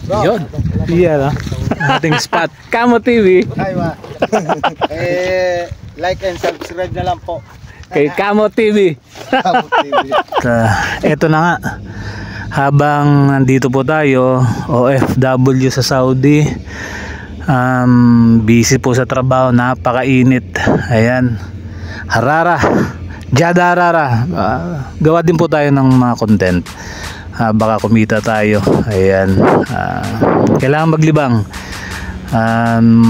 Yun. Iya ating spot. Kamo TV. Like and subscribe na lang po. Kay Kamo TV. Kamo TV. Ito na nga. Habang nandito po tayo, OFW sa Saudi, busy po sa trabaho, napakainit. Ayan. Harara. Jada Harara. Gawa din po tayo ng mga content. Baka kumita tayo. Ayan. Kailangan maglibang.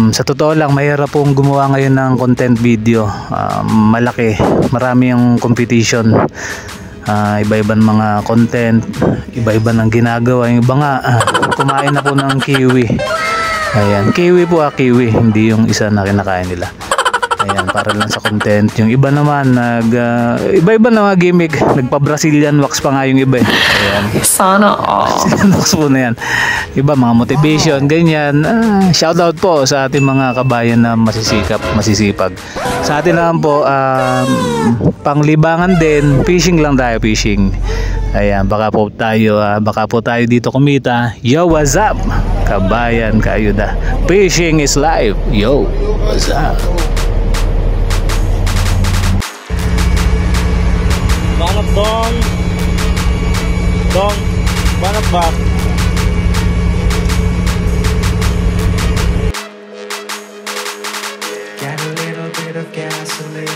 Sa totoo lang, mahirap pong gumawa ngayon ng content video. Malaki. Marami yung competition. Iba-iba mga content, iba-iba ng ginagawa. Yung iba nga, kumain na po ng kiwi. Ayan. Kiwi po kiwi. Hindi yung isa na kinakain nila. Ayan, para lang sa content. Yung iba naman iba-iba na mga gimmick. Nagpa-Brazilian wax pa nga yung iba. Ayan. Sana Brazilian wax po na yan. Iba mga motivation, ganyan. Shout out po sa ating mga kabayan na masisipag. Sa atin naman po, panglibangan din, fishing lang tayo, fishing. Ayan, baka po tayo dito kumita. Yo, what's up? Kabayan, kaayuda. Fishing is life. Yo, what's up? Banat dong. Banat ba? Get a little bit of gasoline.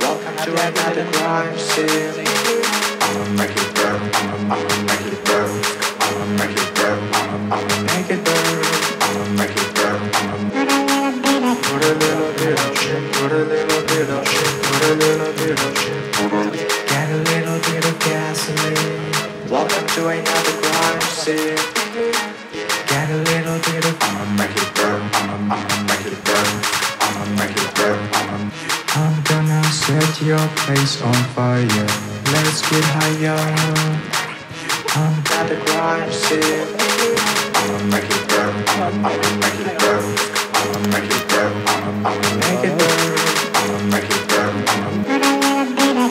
Welcome to another crime scene. I'ma make it burn. I'ma make it burn. I'ma make it burn. I'ma make it burn. I'ma make it burn. Put a little bit of shit. Put a little bit of shit. Put a little bit of shit. Get a little bit of gasoline. Welcome to another crime scene. Get a little bit of. I'ma make it burn. I'ma make it burn. I'ma make it burn. I'm gonna set your place on fire. Let's get higher. I'm at the crime scene. I'ma make it burn. I'ma make it burn. I'ma make it burn. I'ma make it burn. I'ma make it burn.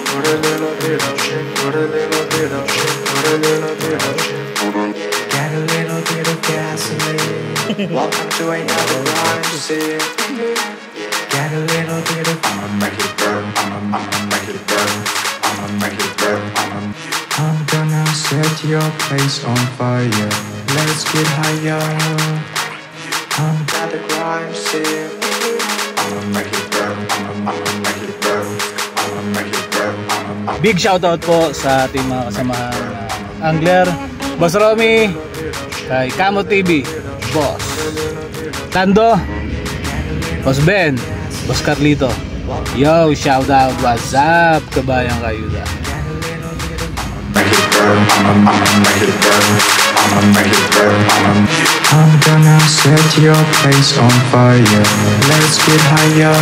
Put a little bit of shit. Put a little bit of shit. Put a little bit of shit. Get a little bit of gasoline. Welcome to another crime scene. Get a little bit of. I'ma make it burn. I'ma make it burn. I'ma make it burn. I'm gonna set your place on fire. Let's get higher. I'm at the crime scene. I'ma make it burn. I'ma make it burn. I'ma make it burn. Big shoutout po sa ating mga kasamahan angler, Boss Romy, kay Kamo TV, Boss Tando, Boss Ben, Boss Carlito. Yo, shoutout, what's up, kabayang kayuda. Make it burn, I'ma make it burn, I'ma make it burn, I'm gonna set your place on fire. Let's get higher.